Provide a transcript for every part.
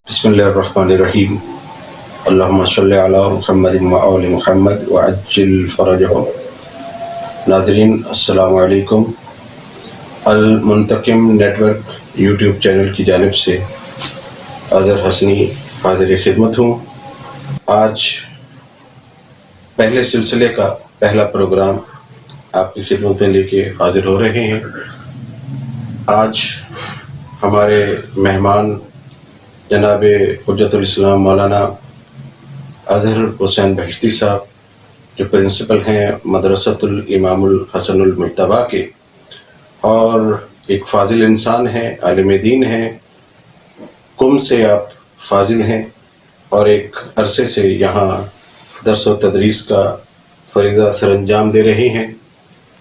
بسم اللہ الرحمن الرحیم اللہم صلی علی محمد وآل محمد وعجل فرجہم۔ ناظرین السلام علیکم۔ المنتقم نیٹ ورک یوٹیوب چینل کی جانب سے اظہر حسنی حاضر خدمت ہوں۔ آج پہلے سلسلے کا پہلا پروگرام آپ کی خدمت میں لے کے حاضر ہو رہے ہیں۔ آج ہمارے مہمان جناب حجت الاسلام مولانا اظہر حسین بہشتی صاحب، جو پرنسپل ہیں مدرسۃ الامام الحسن المجتبیٰ کے، اور ایک فاضل انسان ہیں، عالم دین ہیں، قم سے آپ فاضل ہیں اور ایک عرصے سے یہاں درس و تدریس کا فریضہ سر انجام دے رہے ہیں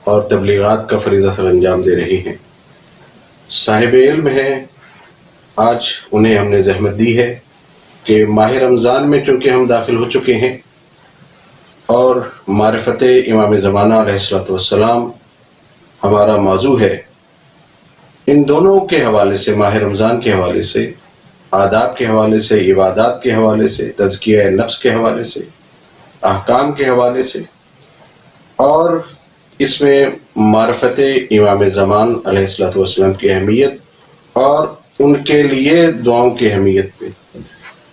اور تبلیغات کا فریضہ سر انجام دے رہے ہیں، صاحب علم ہیں۔ آج انہیں ہم نے زحمت دی ہے کہ ماہ رمضان میں چونکہ ہم داخل ہو چکے ہیں اور معرفت امام زمانہ علیہ الصلوۃ والسلام ہمارا موضوع ہے، ان دونوں کے حوالے سے، ماہ رمضان کے حوالے سے، آداب کے حوالے سے، عبادات کے حوالے سے، تزکیہ نفس کے حوالے سے، احکام کے حوالے سے، اور اس میں معرفت امام زمان علیہ الصلوۃ والسلام کی اہمیت اور ان کے لیے دعاؤں کی اہمیت پہ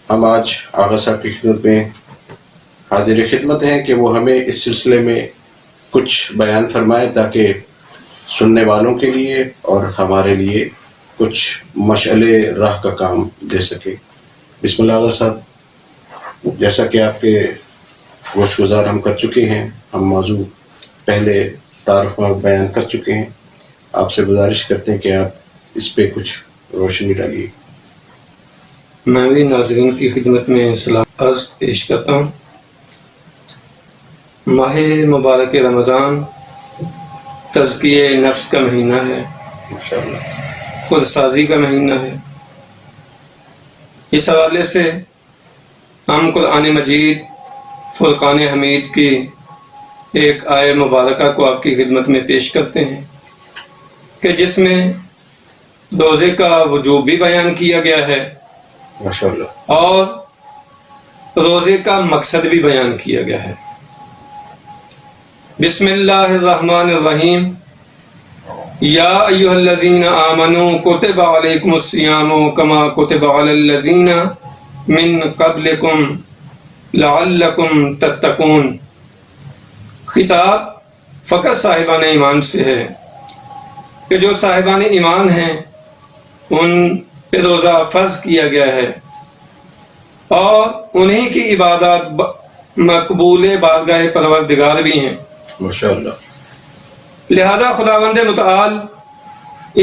ہم آج آغا صاحب کی خدمت میں حاضر خدمت ہیں کہ وہ ہمیں اس سلسلے میں کچھ بیان فرمائے تاکہ سننے والوں کے لیے اور ہمارے لیے کچھ مشعل راہ کا کام دے سکے۔ بسم اللہ آغا صاحب، جیسا کہ آپ کے گوش گزار ہم کر چکے ہیں، ہم موضوع پہلے تعارف میں بیان کر چکے ہیں، آپ سے گزارش کرتے ہیں کہ آپ اس پہ کچھ روشنی ڈالیے۔ میں بھی ناظرین کی خدمت میں سلام عرض پیش کرتا ہوں۔ ماہ مبارک رمضان تزکیہ نفس کا مہینہ ہے، خود سازی کا مہینہ ہے۔ اس حوالے سے ہم قرآن مجید فرقان حمید کی ایک آیہ مبارکہ کو آپ کی خدمت میں پیش کرتے ہیں کہ جس میں روزے کا وجوب بھی بیان کیا گیا ہے ماشاءاللہ، اور روزے کا مقصد بھی بیان کیا گیا ہے۔ بسم اللہ الرحمن الرحیم، یا ایھا الذین آمنوا کتب علیکم الصیام کما کتب علی الذین من قبلکم لعلکم تتقون۔ خطاب فقط صاحبان ایمان سے ہے کہ جو صاحبان ایمان ہیں ان پہ روزہ فرض کیا گیا ہے اور انہی کی عبادات مقبول بارگاہ پروردگار بھی ہیں۔ ماشاءاللہ۔ لہذا خداوند متعال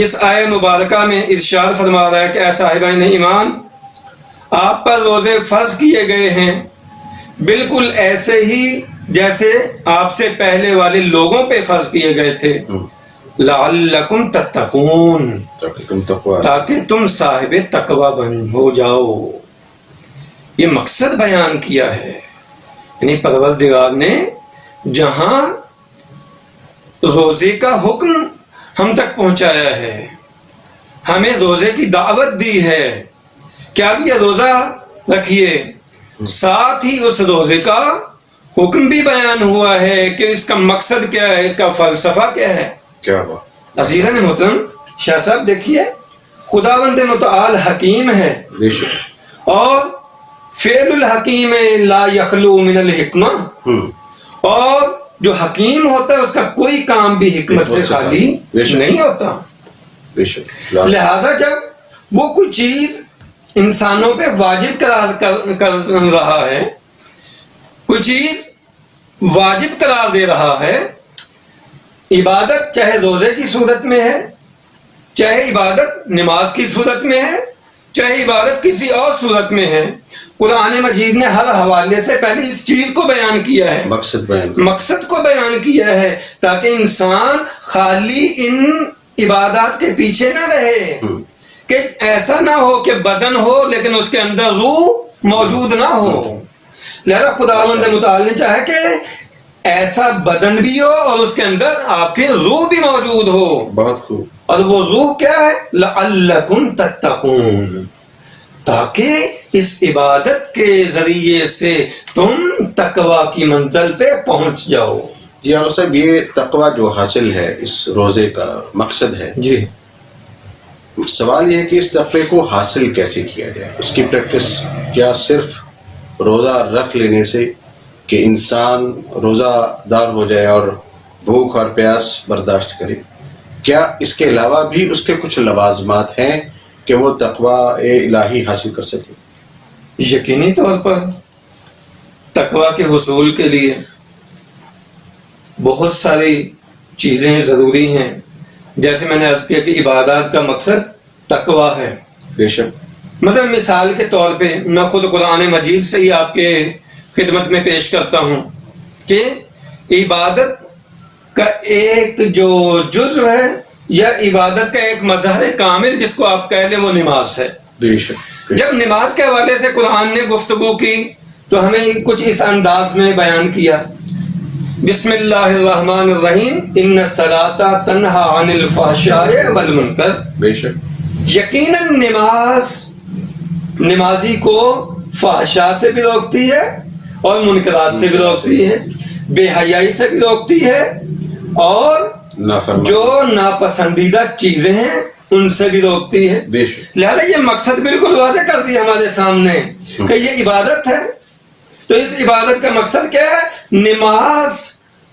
اس آیہ مبارکہ میں ارشاد فرما رہا ہے کہ اے صاحبان ایمان، آپ پر روزے فرض کیے گئے ہیں بالکل ایسے ہی جیسے آپ سے پہلے والے لوگوں پہ فرض کیے گئے تھے، لعلکم تتقون، تاکہ تم صاحب تقوی بن ہو جاؤ۔ یہ مقصد بیان کیا ہے، یعنی پروردگار نے جہاں روزے کا حکم ہم تک پہنچایا ہے، ہمیں روزے کی دعوت دی ہے کہ اب یہ روزہ رکھیے، ساتھ ہی اس روزے کا حکم بھی بیان ہوا ہے کہ اس کا مقصد کیا ہے، اس کا فلسفہ کیا ہے۔ کیا بات۔ عزیزان محترم، شاہ صاحب دیکھیے، خداوند متعال حکیم ہے اور فعل الحکیم لا یخلو من الحکمہ، اور جو حکیم ہوتا ہے اس کا کوئی کام بھی حکمت سے خالی نہیں ہوتا۔ لہذا جب وہ کوئی چیز انسانوں پہ واجب قرار کر رہا ہے، کوئی چیز واجب قرار دے رہا ہے، عبادت چاہے روزے کی صورت میں ہے، چاہے عبادت نماز کی صورت میں ہے، چاہے عبادت کسی اور صورت میں ہے، قرآن مجید نے ہر حوالے سے پہلے اس چیز کو بیان کیا ہے، مقصد کو بیان کیا ہے، تاکہ انسان خالی ان عبادات کے پیچھے نہ رہے، کہ ایسا نہ ہو کہ بدن ہو لیکن اس کے اندر روح موجود نہ ہو۔ لہذا خداوند متعال نے چاہا کہ ایسا بدن بھی ہو اور اس کے اندر آپ کی روح بھی موجود ہو۔ بہت خوب۔ اور وہ روح کیا ہے؟ لعلکم تتقون، تاکہ اس عبادت کے ذریعے سے تم تقوی کی منزل پہ پہنچ جاؤ. یا صاحب یہ تقوی جو حاصل ہے اس روزے کا مقصد ہے. جی سوال یہ ہے کہ اس تقوی کو حاصل کیسے کیا جائے, اس کی پریکٹس کیا صرف روزہ رکھ لینے سے کہ انسان روزہ دار ہو جائے اور بھوک اور پیاس برداشت کرے, کیا اس کے علاوہ بھی اس کے کچھ لوازمات ہیں کہ وہ تقوی الہی حاصل کر سکے؟ یقینی طور پر تقوی کے حصول کے لیے بہت ساری چیزیں ضروری ہیں. جیسے میں نے عرض کیا کہ عبادات کا مقصد تقوی ہے. بے شک. مطلب مثال کے طور پہ میں خود قرآن مجید سے ہی آپ کے خدمت میں پیش کرتا ہوں کہ عبادت کا ایک جو جزو ہے یا عبادت کا ایک مظہر کامل جس کو آپ کہہ لیں وہ نماز ہے. بے شک. جب نماز کے حوالے سے قرآن نے گفتگو کی تو ہمیں کچھ اس انداز میں بیان کیا. بسم اللہ الرحمن الرحیم ان الصلاۃ تنہی عن الفحشاء والمنکر. بے شک. یقیناً نمازی کو فحشاء سے بھی روکتی ہے اور منکرات سے بھی روکتی ہے, بے حیائی سے بھی روکتی ہے اور جو ناپسندیدہ چیزیں ہیں ان سے بھی روکتی ہے. بے شک. لہذا یہ مقصد بالکل واضح کر دیا ہمارے سامنے کہ یہ عبادت ہے. تو اس عبادت کا مقصد کیا ہے؟ نماز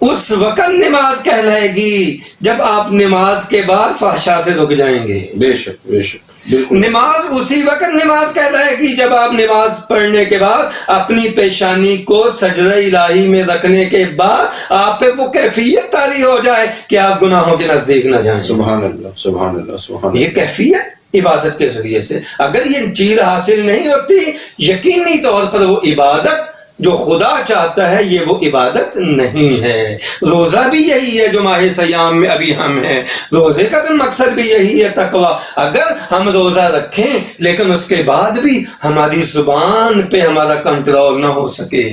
اس وقت نماز کہلائے گی جب آپ نماز کے بعد فحشاء سے رک جائیں گے. بے شک. بے شک. نماز اسی وقت نماز کہلائے گی جب آپ نماز پڑھنے کے بعد اپنی پیشانی کو سجدہ الہی میں رکھنے کے بعد آپ پہ وہ کیفیت طاری ہو جائے کہ آپ گناہوں کے نزدیک نہ جائیں. سبحان اللہ, سبحان اللہ, سبحان اللہ. یہ کیفیت عبادت کے ذریعے سے اگر یہ چیز حاصل نہیں ہوتی, یقینی طور پر وہ عبادت جو خدا چاہتا ہے یہ وہ عبادت نہیں ہے. روزہ بھی یہی ہے جو ماہ سیام میں ابھی ہم ہیں, روزے کا بھی مقصد بھی یہی ہے تقوی. اگر ہم روزہ رکھیں لیکن اس کے بعد بھی ہماری زبان پہ ہمارا کنٹرول نہ ہو سکے,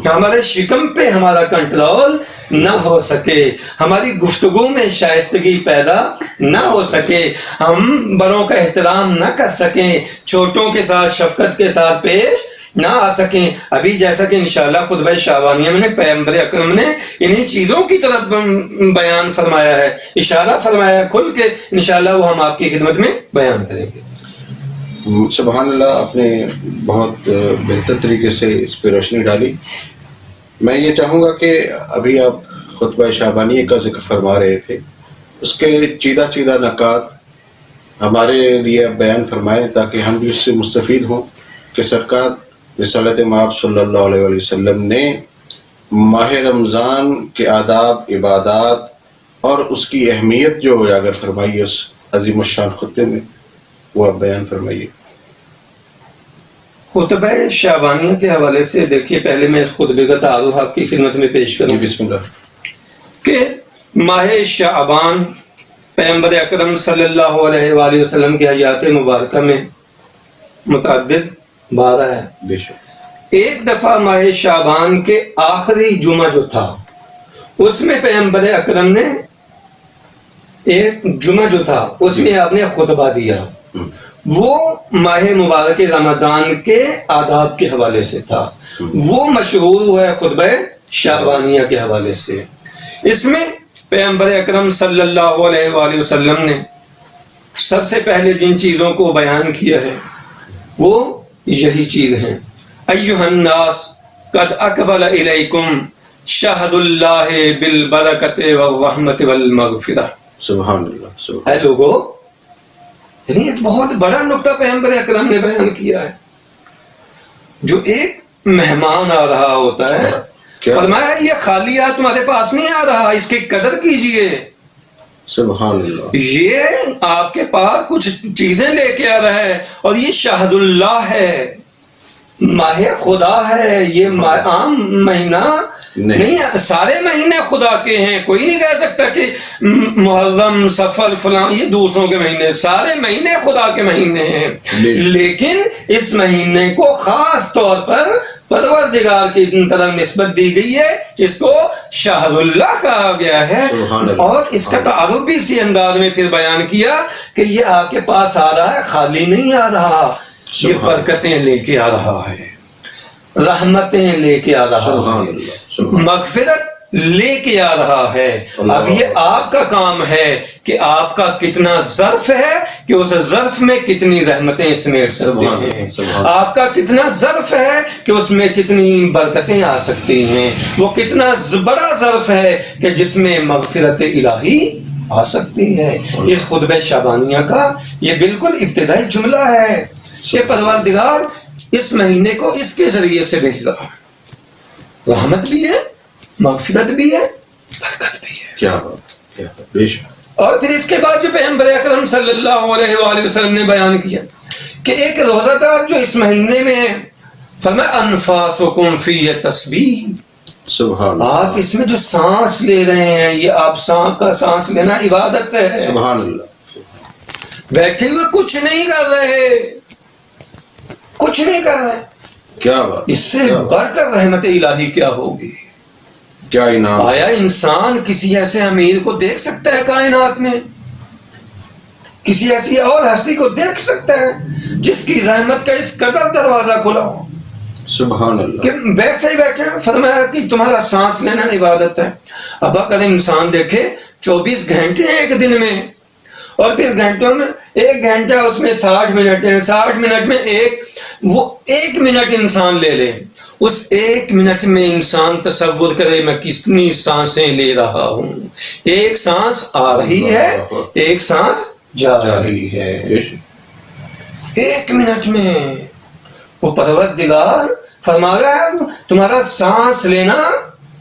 ہمارے شکم پہ ہمارا کنٹرول نہ ہو سکے, ہماری گفتگو میں شائستگی پیدا نہ ہو سکے, ہم بڑوں کا احترام نہ کر سکیں, چھوٹوں کے ساتھ شفقت کے ساتھ پیش نہ آ سکیں. ابھی جیسا کہ انشاءاللہ خطبہ شعبانیہ میں پیغمبر اکرم نے انہی چیزوں کی طرف بیان فرمایا ہے, اشارہ فرمایا ہے کھل کے, انشاءاللہ وہ ہم آپ کی خدمت میں بیان کریں گے. سبحان اللہ, آپ نے بہت بہتر طریقے سے اس پہ روشنی ڈالی. میں یہ چاہوں گا کہ ابھی آپ خطبہ شعبانیہ کا ذکر فرما رہے تھے, اس کے چیدہ چیدہ نکات ہمارے لیے بیان فرمائیں تاکہ ہم بھی اس سے مستفید ہوں کہ سرکار رسالت مآب صلی اللہ علیہ وسلم نے ماہ رمضان کے آداب, عبادات اور اس کی اہمیت جو اجاگر فرمائی اس عظیم الشان خطبے میں, وہ آپ بیان فرمائیے. خطبہ شعبانیہ کے حوالے سے دیکھیے, پہلے میں اس خطبے کا تعارف آپ کی خدمت میں پیش کروں. بسم اللہ. کہ ماہ شعبان پیغمبر اکرم صلی اللہ علیہ وآلہ وسلم کی حیات مبارکہ میں متعدد 12 ہے. بے شک. ایک دفعہ ماہ شعبان کے آخری جمعہ جو تھا اس میں پیغمبر اکرم نے ایک جمعہ جو تھا اس میں آپ نے خطبہ دیا, وہ ماہ مبارک رمضان کے آداب کے حوالے سے تھا, وہ مشہور ہوا ہے خطبہ شعبانیہ کے حوالے سے. اس میں پیغمبر اکرم صلی اللہ علیہ وآلہ وسلم نے سب سے پہلے جن چیزوں کو بیان کیا ہے وہ یہی چیز ہیں. ایھا الناس قد اقبل الیکم شہد اللہ بالبرکۃ والرحمۃ والمغفرہ. سبحان اللہ. اے لوگو, یعنی ایک بہت بڑا نقطہ پیغمبر اکرم نے بیان کیا ہے. جو ایک مہمان آ رہا ہوتا ہے, فرمایا یہ خالی ہاتھ تمہارے پاس نہیں آ رہا, اس کی قدر کیجئے. سبحان اللہ. یہ آپ کے پاس کچھ چیزیں لے کے آ رہا ہے اور یہ شہد اللہ ہے, ماہ خدا ہے. یہ عام مہینہ نہیں, سارے مہینے خدا کے ہیں. کوئی نہیں کہہ سکتا کہ محرم, صفر, فلاں یہ دوسروں کے مہینے, سارے مہینے خدا کے مہینے ہیں. لیکن اس مہینے کو خاص طور پر پروردگار کی طرف نسبت دی گئی ہے, اس کو شہر اللہ کہا گیا ہے. اور اس کا تعارف بھی اسی انداز میں پھر بیان کیا کہ یہ آپ کے پاس آ رہا ہے, خالی نہیں آ رہا. یہ برکتیں لے کے آ رہا ہے، رحمتیں لے کے آ رہا ہے، مغفرت لے کے آ رہا ہے۔ اب یہ آپ کا کام ہے کہ آپ کا کتنا ظرف ہے کہ اس ظرف میں کتنی رحمتیں سمیٹ سکتے ہیں، آپ کا کتنا ظرف ہے کہ اس میں کتنی برکتیں آ سکتی ہیں، وہ کتنا بڑا ظرف ہے کہ جس میں مغفرت الہی آ سکتی ہے۔ اس خطبہ شعبانیہ کا یہ بالکل ابتدائی جملہ ہے کہ پروردگار اس مہینے کو اس کے ذریعے سے بھیج رہا ہے، رحمت بھی ہے، مغفرت بھی ہے، برکت بھی ہے۔ کیا بات، بے شک۔ اور پھر اس کے بعد جو پیغمبر اکرم صلی اللہ علیہ وآلہ وسلم نے بیان کیا کہ ایک روزہ دار جو اس مہینے میں ہے، فرمایا انفاسکم فی تسبیح، سبحان اللہ، آپ اس میں جو سانس لے رہے ہیں یہ آپ سانس کا سانس لینا عبادت ہے۔ سبحان اللہ، بیٹھے ہوئے کچھ نہیں کر رہے، کچھ نہیں کر رہے، کیا بات، اس سے بڑھ کر رحمت الہی کیا ہوگی؟ کیا انعام۔ آیا انسان کسی ایسے امیر کو دیکھ سکتا ہے کائنات میں؟ کسی ایسی اور ہستی کو دیکھ سکتا ہے جس کی رحمت کا اس قدر دروازہ کھلا ہو سبحان اللہ، کہ ویسے ہی بیٹھے ہیں؟ فرمایا کہ تمہارا سانس لینا عبادت ہے۔ اب اگر انسان دیکھے 24 گھنٹے ہیں ایک دن میں، اور پھر گھنٹوں میں ایک گھنٹہ اس میں 60 منٹ ہیں، 60 منٹ میں ایک منٹ انسان لے لے، اس ایک منٹ میں انسان تصور کرے میں کتنی سانسیں لے رہا ہوں، ایک سانس آ رہی ہے، ایک سانس جا رہی ہے، ایک منٹ میں۔ وہ پروردگار فرما رہا ہے تمہارا سانس لینا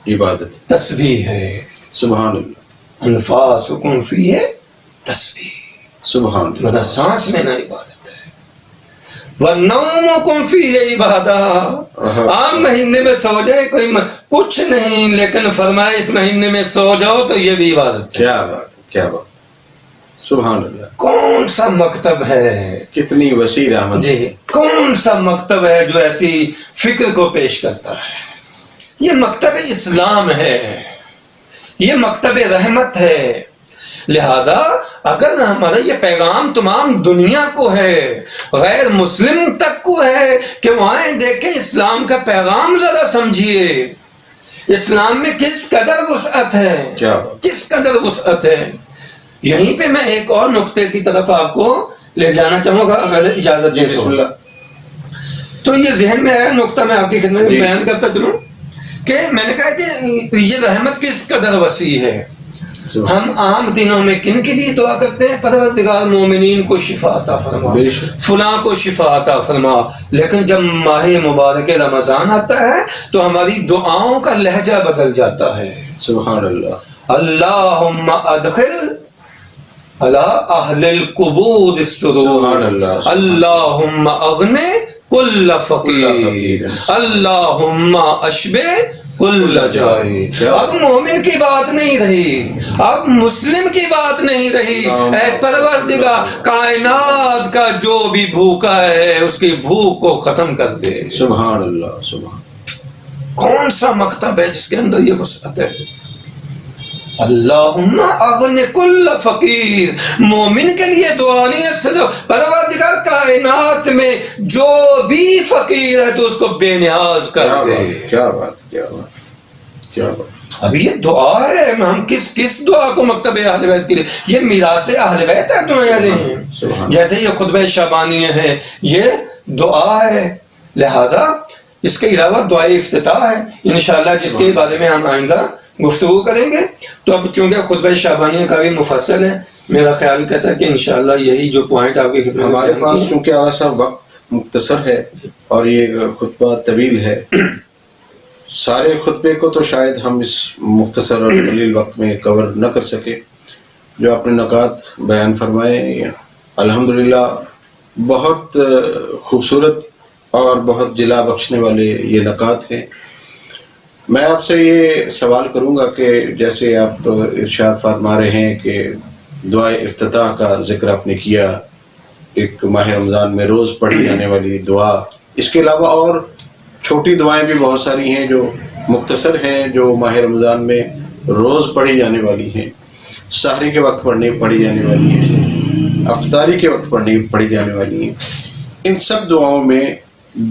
عبادت، تسبیح ہے، سبحان اللہ، انفاسکم فی تسبیح، سبحان اللہ، مطلب سانس لینا عبادت ہے۔ وَالنَّوْمُكُمْ فِيهِ عِبَادَةٌ، عام مہینے میں سو جائے کوئی کچھ نہیں، لیکن فرمائے اس مہینے میں سو جاؤ تو یہ بھی عبادت ہے۔ کیا بات، کیا بات، سبحان اللہ، کون سا مکتب ہے کتنی وسیع رحمت، جی، کون سا مکتب ہے جو ایسی فکر کو پیش کرتا ہے؟ یہ مکتب اسلام ہے، یہ مکتب رحمت ہے۔ لہذا اگر ہمارا یہ پیغام تمام دنیا کو ہے، غیر مسلم تک کو ہے کہ وہاں دیکھیں اسلام کا پیغام ذرا سمجھیے، اسلام میں کس قدر وسعت ہے، کیا کس قدر وسعت ہے۔ یہیں پہ میں ایک اور نقطے کی طرف آپ کو لے جانا چاہوں گا اگر اجازت دیں بسم اللہ۔ تو یہ ذہن میں آیا نقطہ میں آپ کی خدمت میں بیان کرتا چلوں کہ میں نے کہا کہ یہ رحمت کس قدر وسیع ہے۔ ہم عام دنوں میں کن کے لیے دعا کرتے ہیں؟ پروردگار مومنین کو شفا عطا فرما، فلاں کو شفا عطا فرما، لیکن جب ماہ مبارک رمضان آتا ہے تو ہماری دعاؤں کا لہجہ بدل جاتا ہے۔ سبحان اللہ، اللہم ادخل علی اہل القبور السرور، اللہم اغنی کل فقیر، اللہم اشبع کل جائع۔ اب مومن کی بات نہیں رہی، اب مسلم کی بات نہیں رہی، اے پروردگار کائنات کا جو بھی بھوکا ہے اس کی بھوک کو ختم کر دے۔ سبحان اللہ، سبحان، کون سا مکتب ہے جس کے اندر یہ وسعت ہے؟ اللہم اغن کل فقیر، مومن کے لیے دعا نہیں ہے صرف پروردگار کائنات میں جو بھی فقیر ہے تو اس کو بے نیاز کر دے۔ کیا بات، کیا بات، کیا بات۔ اب یہ دعا ہے، ہم کس دعا کو مکتب اہل بیت کے لیے، یہ میراث اہل بیت ہے دعائیں ہیں، جیسے یہ خطبہ شعبانیہ ہے یہ دعا ہے، لہذا اس کے علاوہ دعائے افتتاح ہے انشاءاللہ جس کے بارے میں ہم آئندہ گفتگو کریں گے۔ تو اب چونکہ خطبہ شعبانیہ کا بھی مفصل ہے، میرا خیال کہتا ہے کہ انشاءاللہ یہی جو پوائنٹ آپ کی خدمت ہمارے پاس چونکہ آغا صاحب وقت مختصر ہے اور یہ خطبہ طویل ہے، سارے خطبے کو تو شاید ہم اس مختصر اور قلیل وقت میں کور نہ کر سکے۔ جو آپ نے نکات بیان فرمائے الحمدللہ بہت خوبصورت اور بہت جلا بخشنے والے یہ نکات ہیں۔ میں آپ سے یہ سوال کروں گا کہ جیسے آپ ارشاد فرما رہے ہیں کہ دعائے افتتاح کا ذکر آپ نے کیا، ایک ماہ رمضان میں روز پڑھی جانے والی دعا، اس کے علاوہ اور چھوٹی دعائیں بھی بہت ساری ہیں جو مختصر ہیں، جو ماہ رمضان میں روز پڑھی جانے والی ہیں، سحری کے وقت پڑھی جانے والی ہیں، افطاری کے وقت پڑھی جانے والی ہیں۔ ان سب دعاؤں میں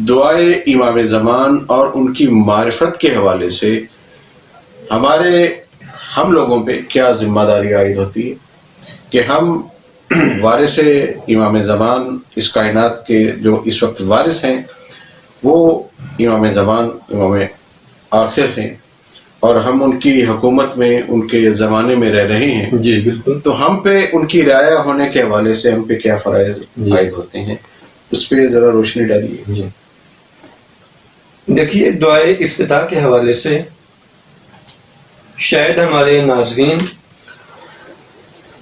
دعائے امام زمان اور ان کی معرفت کے حوالے سے ہم لوگوں پہ کیا ذمہ داری عائد ہوتی ہے کہ ہم وارث امام زمان، اس کائنات کے جو اس وقت وارث ہیں وہ امام زمان، امام آخر ہیں، اور ہم ان کی حکومت میں، ان کے زمانے میں رہ رہے ہیں. جی بالکل. تو ہم پہ ان کی رعایا ہونے کے حوالے سے ہم پہ کیا فرائض عائد ہوتے ہیں، اس پہ ذرا روشنی ڈالیے. جی دیکھیے، دعائے افتتاح کے حوالے سے شاید ہمارے ناظرین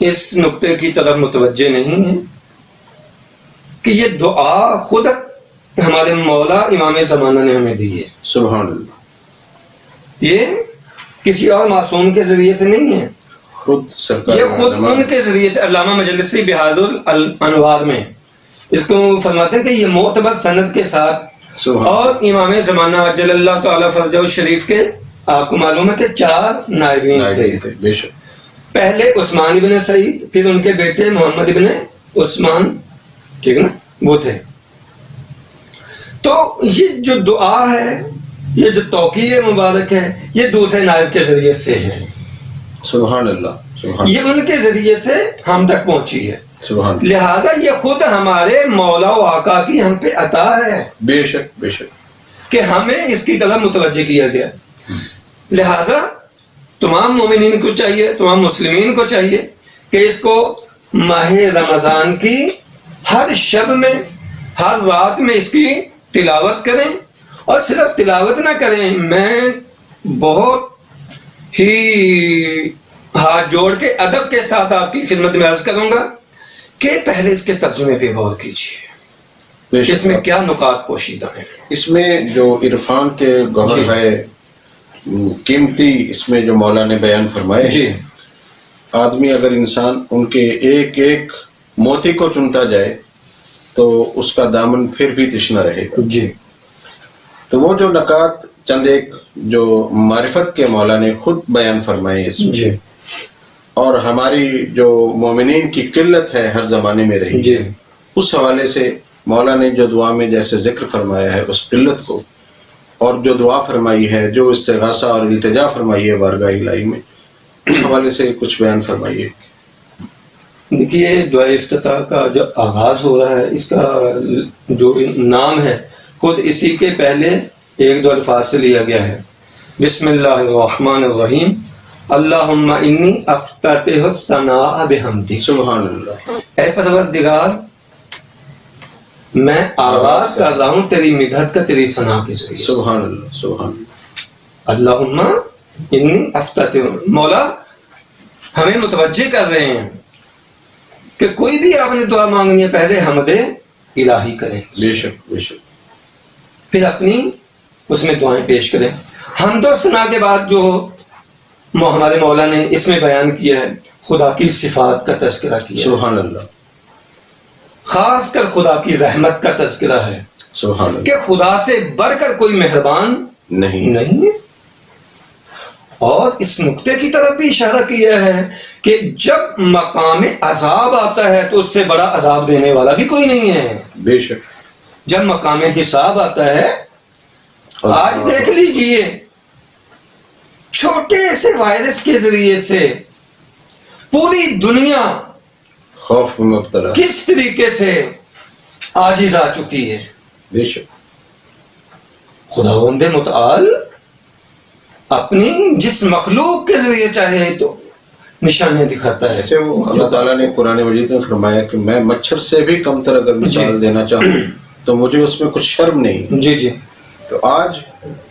اس نقطے کی طرف متوجہ نہیں ہیں کہ یہ دعا خود ہمارے مولا امام زمانہ نے ہمیں دی ہے. سبحان اللہ. یہ کسی اور معصوم کے ذریعے سے نہیں ہے، خود سرکار، یہ خود ان کے ذریعے سے. علامہ مجلسی بہاد الانوار میں اس کو فرماتے ہیں کہ یہ معتبر سند کے ساتھ، اور امام زمانہ عجل اللہ تعالی فرجہ الشریف کے آپ کو معلوم ہے کہ 4 نائبین تھے. بے شک. پہلے عثمان ابن سعید، پھر ان کے بیٹے محمد ابن عثمان، ٹھیک نا، وہ تھے. تو یہ جو دعا ہے، یہ جو توقیع مبارک ہے، یہ دوسرے نائب کے ذریعے سے ہے. سبحان اللہ. سبحان یہ ان کے ذریعے سے ہم تک پہنچی ہے. سبحان اللہ. لہذا یہ خود ہمارے مولا و آقا کی ہم پہ عطا ہے. بے شک بے شک. کہ ہمیں اس کی طرف متوجہ کیا گیا. لہذا تمام مومنین کو چاہیے، تمام مسلمین کو چاہیے کہ اس کو ماہ رمضان کی ہر شب میں، ہر رات میں اس کی تلاوت کریں. اور صرف تلاوت نہ کریں، میں بہت ہی ہاتھ جوڑ کے ادب کے ساتھ آپ کی خدمت میں عرض کروں گا کہ پہلے اس کے ترجمے پہ غور کیجیے، اس میں کیا نکات پوشیدہ ہیں. اس میں جو عرفان کے گوہر ہے قیمتی، اس میں جو مولا نے بیان فرمائے، جی، آدمی اگر انسان ان کے ایک ایک موتی کو چنتا جائے تو اس کا دامن پھر بھی تشنا رہے گا. جی. تو وہ جو نکات چند ایک جو معرفت کے مولا نے خود بیان فرمائے اس میں، جی، اور ہماری جو مومنین کی قلت ہے ہر زمانے میں رہی، جی، اس حوالے سے مولا نے جو دعا میں جیسے ذکر فرمایا ہے اس قلت کو، اور جو دعا فرمائی ہے، جو استغاثہ اور التجا فرمائی ہے بارگاہ الہی میں، اس حوالے سے کچھ بیان فرمائیے. دیکھیے، دعائے افتتاح کا جو آغاز ہو رہا ہے، اس کا جو نام ہے خود اسی کے پہلے 1-2 الفاظ سے لیا گیا ہے. بسم اللہ الرحمن الرحیم، اللہم انی افتتح الثناء بحمدک. سبحان اللہ. اے پروردگار، میں آغاز کر رہا ہوں تیری مدحت کا، تیری ثنا کے ذریعے. سبحان اللہ. سبحان اللہ. اللہم انی افتتح. مولا ہمیں متوجہ کر رہے ہیں کہ کوئی بھی آپ نے دعا مانگنی ہے پہلے حمد الہی کریں، بے شک بے شک، پھر اپنی اس میں دعائیں پیش کریں. حمد و ثنا کے بعد جو ہمارے مولا نے اس میں بیان کیا ہے، خدا کی صفات کا تذکرہ کیا. سبحان اللہ. خاص کر خدا کی رحمت کا تذکرہ ہے. سبحان اللہ. کہ خدا سے بڑھ کر کوئی مہربان نہیں ہے. اور اس نقطے کی طرف بھی اشارہ کیا ہے کہ جب مقام عذاب آتا ہے تو اس سے بڑا عذاب دینے والا بھی کوئی نہیں ہے. بے شک. جب مقام حساب آتا ہے، آج دیکھ لیجئے چھوٹے سے وائرس کے ذریعے سے پوری دنیا خوف میں مبتلا، کس طریقے سے عاجز آ چکی ہے. بے شک. خداوند متعال اپنی جس مخلوق کے ذریعے چاہے تو نشانیاں دکھاتا ہے. ایسے وہ اللہ تعالیٰ نے قرآن مجید میں فرمایا کہ میں مچھر سے بھی کم تر اگر مثال دینا چاہوں تو مجھے اس میں کچھ شرم نہیں. جی جی. تو آج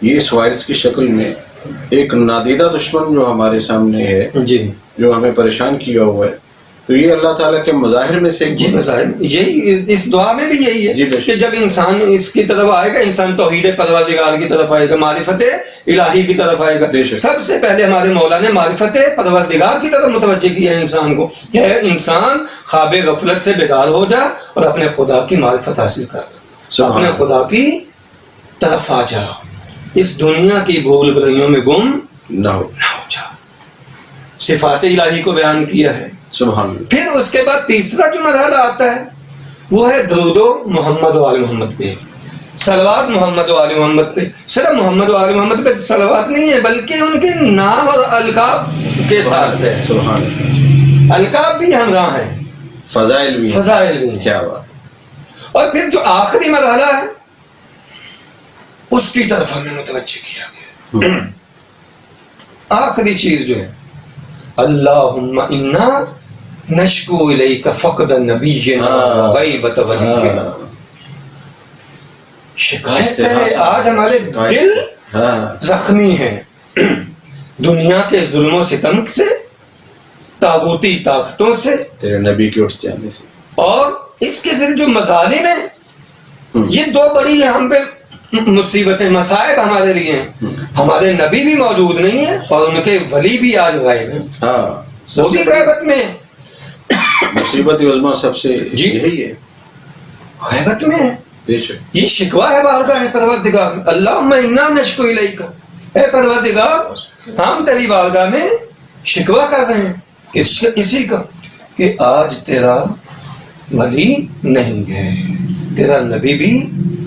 یہ اس وائرس کی شکل میں ایک نادیدہ دشمن جو ہمارے سامنے ہے، جی، جو ہمیں پریشان کیا ہوا ہے، تو یہ اللہ تعالیٰ کے مظاہر میں سے جی مظاہر. یہی اس دعا میں بھی یہی ہے کہ جب انسان اس کی طرف آئے گا، انسان توحید پروردگار کی طرف آئے گا، معرفت الہی کی طرف آئے گا. سب سے پہلے ہمارے مولا نے معرفت پروردگار کی طرف متوجہ کیا انسان کو کہ انسان خواب غفلت سے بیدار ہو جا اور اپنے خدا کی معرفت حاصل کر، اپنے خدا کی طرف آ جا، اس دنیا کی بھول بھلائیوں میں گم نہ ہو جا. صفات الہی کو بیان کیا ہے. سبحان اللہ. پھر اس کے بعد تیسرا جو مرحلہ آتا ہے وہ ہے درود و محمد و آل محمد پہ، صلوات محمد و آل محمد پہ. صرف محمد و آل محمد پہ صلوات نہیں ہے بلکہ ان کے نام اور القاب کے ساتھ ہے. سبحان اللہ. القاب بھی ہمراہ ہیں، فضائل بھی ہیں. فضائل بھی ہیں. کیا بات. اور پھر جو آخری مرحلہ ہے اس کی طرف ہمیں متوجہ کیا گیا. آخری چیز جو ہے اللہم انا نشکو الیک فقد نبینا وغیبت ولینا. شکایت ہے آج ہمارے دل زخمی ہیں دنیا کے ظلم و ستم سے، طاغوتی طاقتوں سے، تیرے نبی کے اٹھ جانے سے، اور اس کے ذریعے جو مظالم ہیں یہ دو بڑی ہم پہ مصیبتیں، مصائب ہمارے لیے ہیں. ہمارے نبی بھی موجود نہیں ہے اور ان کے ولی بھی آج غائب ہیں، وہ بھی غیبت میں. مصیبت عظمیٰ سب سے یہی ہے، غیبت میں ہے. یہ شکوہ ہے بارگاہ پروردگار میں. اللہم انا نشکو الیک، اے پروردگار ہم تیری بارگاہ میں شکوہ کر رہے ہیں اسی کا کہ آج تیرا ولی نہیں ہے، تیرا نبی بھی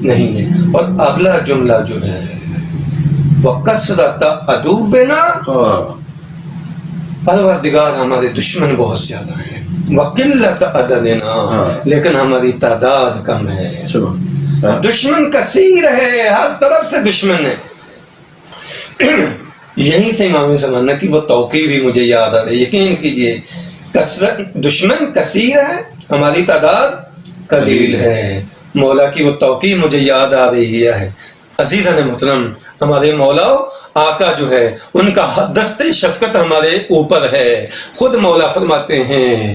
نہیں ہے. اور اگلا جملہ جو ہے وَكَثْرَةَ عَدُوِّنَا، پروردگار ہمارے دشمن بہت زیادہ ہیں، وَقِلَّةَ عَدَدِنَا، لیکن ہماری تعداد کم ہے. دشمن کثیر ہے، ہر طرف سے دشمن ہے. یہیں سے امام زمانہ کی وہ توقیع بھی مجھے یاد آ رہی ہے. یقین کیجئے دشمن کثیر ہے، ہماری تعداد قلیل ہے. مولا کی وہ توقیع مجھے یاد آ رہی ہے. عزیزان محترم، ہمارے مولا آقا جو ہے ان کا دست شفقت ہمارے اوپر ہے. خود مولا فرماتے ہیں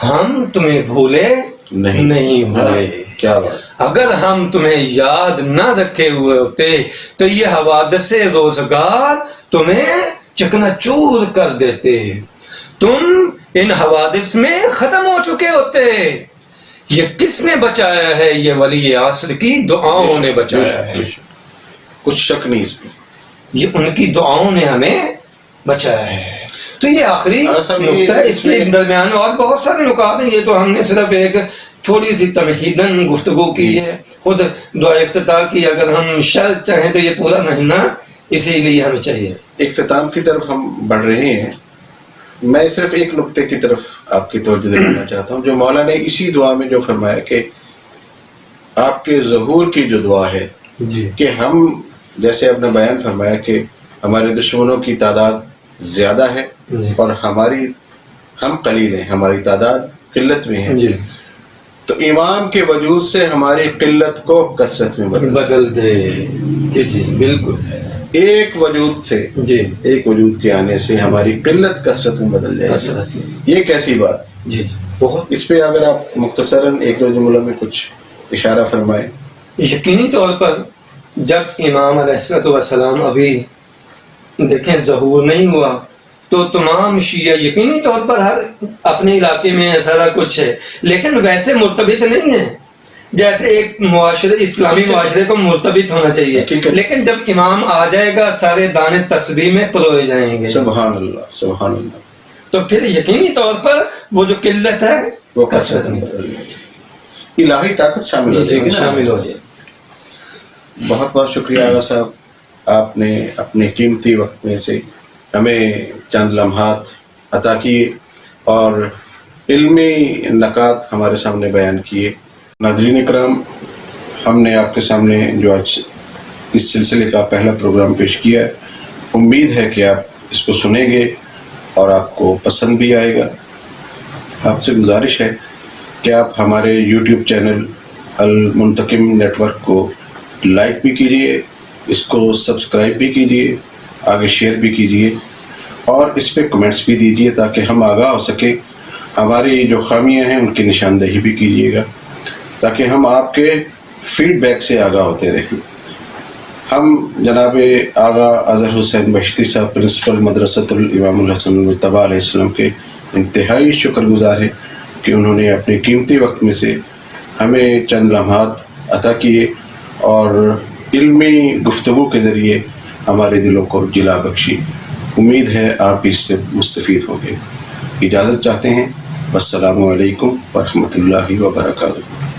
ہم تمہیں بھولے نہیں ہوئے. کیا بات. اگر ہم تمہیں یاد نہ رکھے ہوئے ہوتے تو یہ حوادث روزگار تمہیں چکنا چور کر دیتے، تم ان حوادث میں ختم ہو چکے ہوتے. یہ کس نے بچایا ہے؟ یہ ولی عصر کی دعاؤں نے بچایا ہے، کچھ شک نہیں اس میں. یہ ان کی دعاؤں نے ہمیں بچایا ہے. تو یہ آخری نقطہ ہے. اس میں درمیان اور بہت سارے نکات ہیں، یہ تو ہم نے صرف ایک تھوڑی سی تمہیدن گفتگو کی ہے. خود دعا افتتاح کی اگر ہم شرط چاہیں تو یہ پورا مہینہ اسی لیے ہمیں چاہیے. اختتام کی طرف ہم بڑھ رہے ہیں. میں صرف ایک نقطے کی طرف آپ کی توجہ دلانا چاہتا ہوں، جو مولا نے اسی دعا میں جو فرمایا کہ آپ کے ظہور کی جو دعا ہے کہ ہم، جیسے آپ نے بیان فرمایا کہ ہمارے دشمنوں کی تعداد زیادہ ہے اور ہم قلیل ہیں، ہماری تعداد قلت میں ہے. تو امام کے وجود سے ہماری قلت کو کثرت میں بدل دے. جی بالکل. ایک وجود سے، ایک وجود کے آنے سے ہماری قلت کثرت میں بدل جائے. یہ کیسی بات. جی بہت. اس پہ اگر آپ مختصراً ایک دو جملوں میں کچھ اشارہ فرمائیں. یقینی طور پر جب امام علیہ السلام ابھی دیکھیں ظہور نہیں ہوا تو تمام شیعہ یقینی طور پر ہر اپنے علاقے میں سارا کچھ ہے، لیکن ویسے مرتبط نہیں ہے جیسے ایک معاشرے، اسلامی معاشرے کو مرتبط ہونا چاہیے. لیکن جب امام آ جائے گا سارے دانے تسبیح میں پروئے جائیں گے. سبحان اللہ سبحان اللہ. تو پھر یقینی طور پر وہ جو قلت ہے وہ کثرت میں بدل جائے گی. الہی طاقت شامل ہو جائے گی. شامل ہو جائے. بہت بہت شکریہ آغا صاحب، آپ نے اپنے قیمتی وقت میں سے ہمیں چند لمحات عطا کیے اور علمی نکات ہمارے سامنے بیان کیے. ناظرین اکرام، ہم نے آپ کے سامنے جو آج اس سلسلے کا پہلا پروگرام پیش کیا ہے، امید ہے کہ آپ اس کو سنیں گے اور آپ کو پسند بھی آئے گا. آپ سے گزارش ہے کہ آپ ہمارے یوٹیوب چینل المنتقم نیٹ ورک کو لائک بھی کیجیے، اس کو سبسکرائب بھی کیجیے، آگے شیئر بھی کیجیے اور اس پہ کمنٹس بھی دیجیے تاکہ ہم آگاہ ہو سکیں. ہماری جو خامیاں ہیں ان کی نشاندہی بھی کیجیے گا تاکہ ہم آپ کے فیڈ بیک سے آگاہ ہوتے رہیں. ہم جناب آغا اظہر حسین بہشتی صاحب پرنسپل مدرسۃ الامام الحسن المجتبیٰ علیہ السلام کے انتہائی شکر گزار ہیں کہ انہوں نے اپنے قیمتی وقت میں سے ہمیں چند لمحات عطا کیے اور علمی گفتگو کے ذریعے ہمارے دلوں کو جلا بخشی. امید ہے آپ اس سے مستفید ہوں گے. اجازت چاہتے ہیں. والسلام علیکم ورحمۃ اللہ وبرکاتہ.